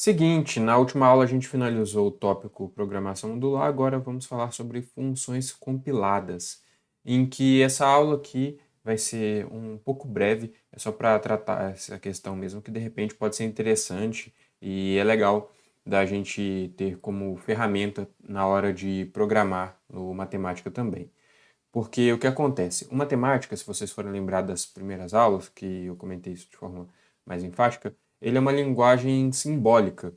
Seguinte, na última aula a gente finalizou o tópico programação modular, agora vamos falar sobre funções compiladas, em que essa aula aqui vai ser um pouco breve, é só para tratar essa questão mesmo, que de repente pode ser interessante e é legal da gente ter como ferramenta na hora de programar no matemática também. Porque o que acontece? O matemática, se vocês forem lembrar das primeiras aulas, que eu comentei isso de forma mais enfática, ele é uma linguagem simbólica.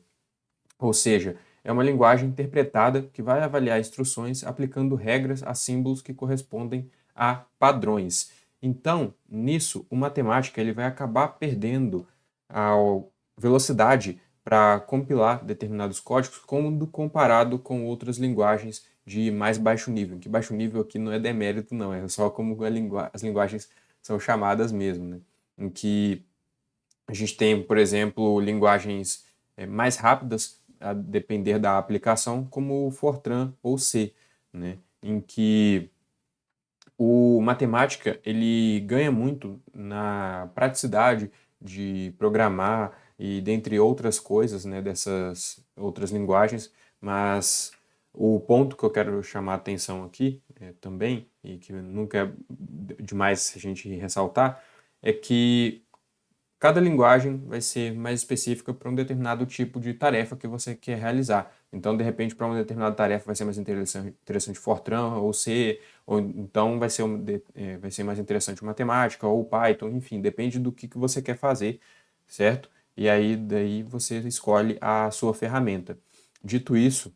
Ou seja, é uma linguagem interpretada que vai avaliar instruções aplicando regras a símbolos que correspondem a padrões. Então, nisso, o matemática ele vai acabar perdendo a velocidade para compilar determinados códigos quando comparado com outras linguagens de mais baixo nível. Que baixo nível aqui não é demérito, não, é só como as linguagens são chamadas mesmo, né? Em que a gente tem, por exemplo, linguagens mais rápidas, a depender da aplicação, como o Fortran ou C, né? Em que o matemática ele ganha muito na praticidade de programar e dentre outras coisas, né, dessas outras linguagens, mas o ponto que eu quero chamar a atenção aqui também, e que nunca é demais a gente ressaltar, é que cada linguagem vai ser mais específica para um determinado tipo de tarefa que você quer realizar. Então, de repente, para uma determinada tarefa vai ser mais interessante Fortran ou C, ou então vai ser mais interessante matemática ou Python, enfim, depende do que você quer fazer, certo? E aí daí você escolhe a sua ferramenta. Dito isso,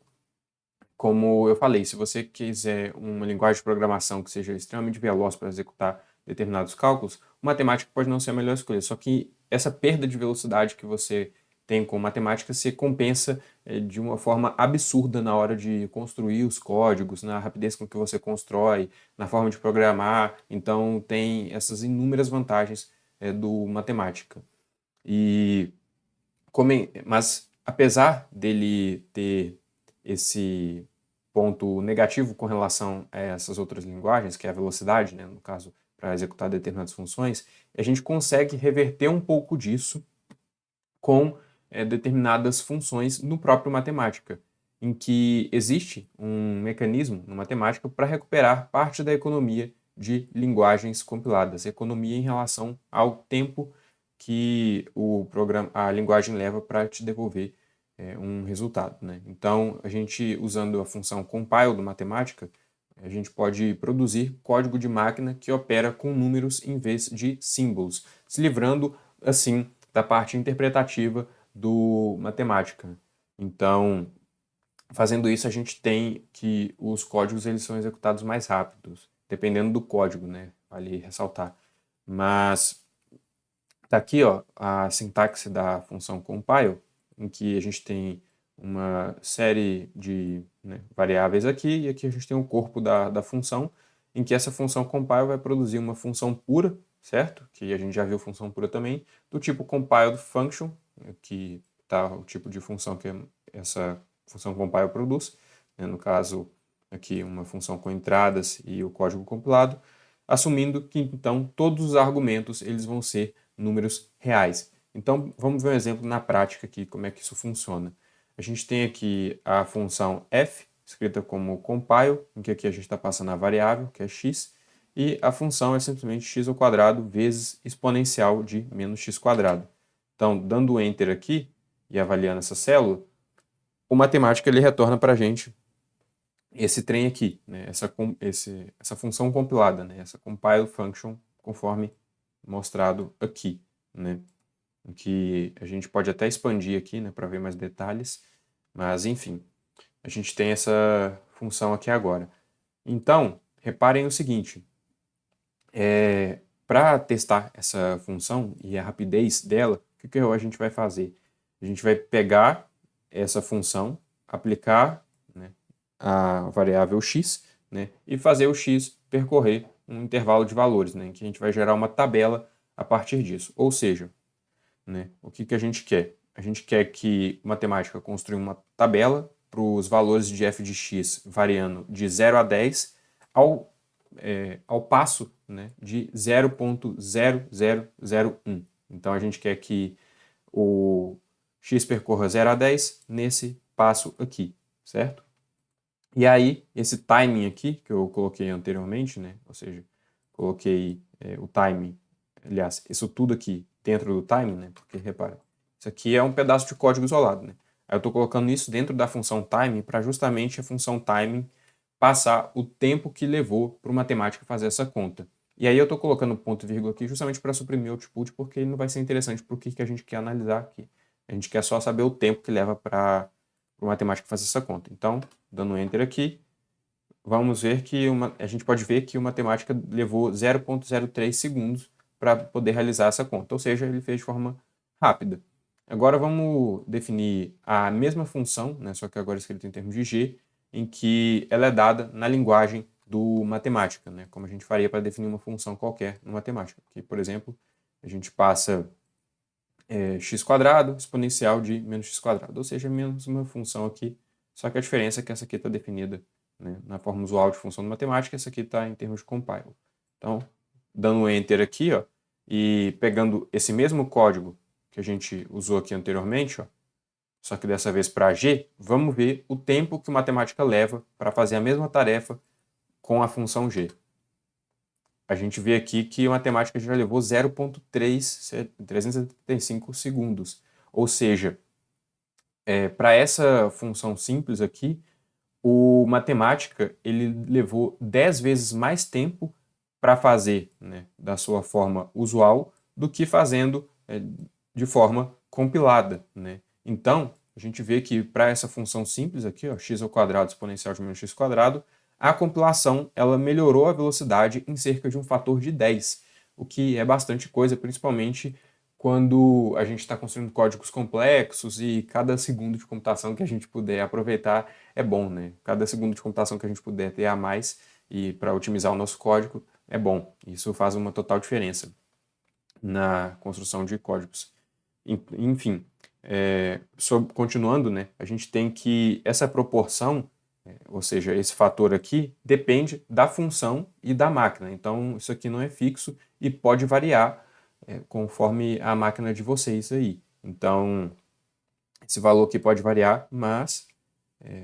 como eu falei, se você quiser uma linguagem de programação que seja extremamente veloz para executar determinados cálculos, matemática pode não ser a melhor escolha. Só que essa perda de velocidade que você tem com matemática se compensa de uma forma absurda na hora de construir os códigos, na rapidez com que você constrói, na forma de programar. Então, tem essas inúmeras vantagens do matemática. E mas apesar dele ter esse ponto negativo com relação a essas outras linguagens, que é a velocidade, né, no caso, para executar determinadas funções, a gente consegue reverter um pouco disso com determinadas funções no próprio matemática, em que existe um mecanismo no matemática para recuperar parte da economia de linguagens compiladas, economia em relação ao tempo que a linguagem leva para te devolver um resultado, né? Então, a gente usando a função compile do matemática, a gente pode produzir código de máquina que opera com números em vez de símbolos, se livrando assim da parte interpretativa do matemática. Então, fazendo isso, a gente tem que os códigos eles são executados mais rápidos, dependendo do código, né? Vale ressaltar. Mas tá aqui, ó, a sintaxe da função compile, em que a gente tem uma série de variáveis aqui, e aqui a gente tem o corpo da função, em que essa função compile vai produzir uma função pura, certo? Que a gente já viu função pura também, do tipo compiled function, que tá o tipo de função que essa função compile produz, né? No caso, aqui uma função com entradas e o código compilado, assumindo que então todos os argumentos eles vão ser números reais. Então, vamos ver um exemplo na prática aqui, como é que isso funciona. A gente tem aqui a função f, escrita como compile, em que aqui a gente está passando a variável, que é x, e a função é simplesmente x ao quadrado vezes exponencial de menos x quadrado. Então, dando enter aqui e avaliando essa célula, o matemática ele retorna para a gente esse trem aqui, né? Essa função compilada, né? Essa compile function, conforme mostrado aqui, né? Que a gente pode até expandir aqui, né, para ver mais detalhes, mas enfim, a gente tem essa função aqui agora. Então, reparem o seguinte, para testar essa função e a rapidez dela, o que a gente vai fazer? A gente vai pegar essa função, aplicar, né, a variável x, né, e fazer o x percorrer um intervalo de valores, né, em que a gente vai gerar uma tabela a partir disso. Ou seja, né, o que a gente quer? A gente quer que a matemática construa uma tabela para os valores de f de x variando de 0 a 10 ao passo, né, de 0,0001. Então a gente quer que o x percorra 0 a 10 nesse passo aqui, certo? E aí, esse timing aqui, que eu coloquei anteriormente, né? Ou seja, coloquei o timing, aliás, isso tudo aqui dentro do timing, né? Porque, repara, isso aqui é um pedaço de código isolado, né? Aí eu estou colocando isso dentro da função timing para justamente a função timing passar o tempo que levou para o matemático fazer essa conta. E aí eu estou colocando ponto e vírgula aqui justamente para suprimir o output, porque não vai ser interessante para o que a gente quer analisar aqui. A gente quer só saber o tempo que leva para o matemático fazer essa conta. Então, dando Enter aqui, vamos ver que a gente pode ver que o matemática levou 0,03 segundos para poder realizar essa conta, ou seja, ele fez de forma rápida. Agora vamos definir a mesma função, né, só que agora escrito em termos de g, em que ela é dada na linguagem do matemática, né, como a gente faria para definir uma função qualquer no matemática. Aqui, por exemplo, a gente passa x² exponencial de menos x², ou seja, menos uma função aqui, só que a diferença é que essa aqui está definida, né, na forma usual de função de matemática, essa aqui está em termos de compile. Então, dando Enter aqui, ó, e pegando esse mesmo código que a gente usou aqui anteriormente, ó, só que dessa vez para g, vamos ver o tempo que o matemática leva para fazer a mesma tarefa com a função g. A gente vê aqui que a matemática já levou 0,375 segundos. Ou seja, para essa função simples aqui, o matemática ele levou 10 vezes mais tempo para fazer, né, da sua forma usual do que fazendo de forma compilada, né? Então, a gente vê que para essa função simples aqui, ó, x² exponencial de menos x², a compilação ela melhorou a velocidade em cerca de um fator de 10, o que é bastante coisa, principalmente quando a gente está construindo códigos complexos e cada segundo de computação que a gente puder aproveitar é bom, né? Cada segundo de computação que a gente puder ter a mais e para otimizar o nosso código é bom. Isso faz uma total diferença na construção de códigos. Enfim, continuando, né? A gente tem que essa proporção, ou seja, esse fator aqui, depende da função e da máquina. Então, isso aqui não é fixo e pode variar conforme a máquina de vocês aí. Então, esse valor aqui pode variar, mas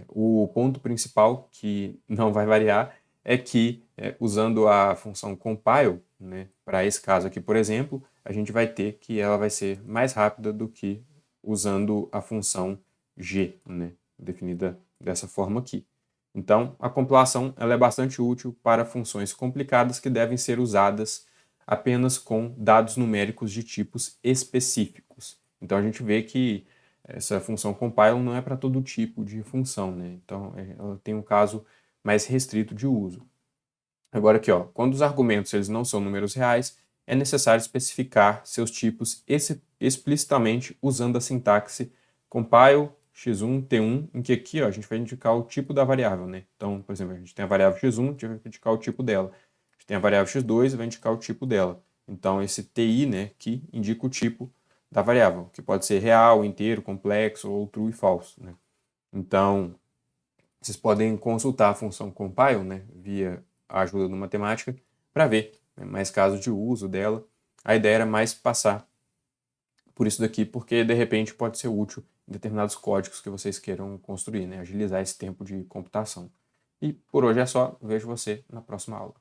o ponto principal que não vai variar é que, usando a função compile, né, para esse caso aqui, por exemplo, a gente vai ter que ela vai ser mais rápida do que usando a função g, né, definida dessa forma aqui. Então, a compilação ela é bastante útil para funções complicadas que devem ser usadas apenas com dados numéricos de tipos específicos. Então, a gente vê que essa função compile não é para todo tipo de função, né? Então, ela tem um caso mais restrito de uso. Agora aqui, ó, quando os argumentos eles não são números reais, é necessário especificar seus tipos explicitamente usando a sintaxe compile x1 t1, em que aqui ó, a gente vai indicar o tipo da variável, né? Então, por exemplo, a gente tem a variável x1, a gente vai indicar o tipo dela. A gente tem a variável x2 e vai indicar o tipo dela. Então, esse ti, né, que indica o tipo da variável, que pode ser real, inteiro, complexo ou true e false, né? Então, vocês podem consultar a função compile, né, via a ajuda do matemática, para ver, né, mais casos de uso dela. A ideia era mais passar por isso daqui, porque de repente pode ser útil em determinados códigos que vocês queiram construir, né, agilizar esse tempo de computação. E por hoje é só, vejo você na próxima aula.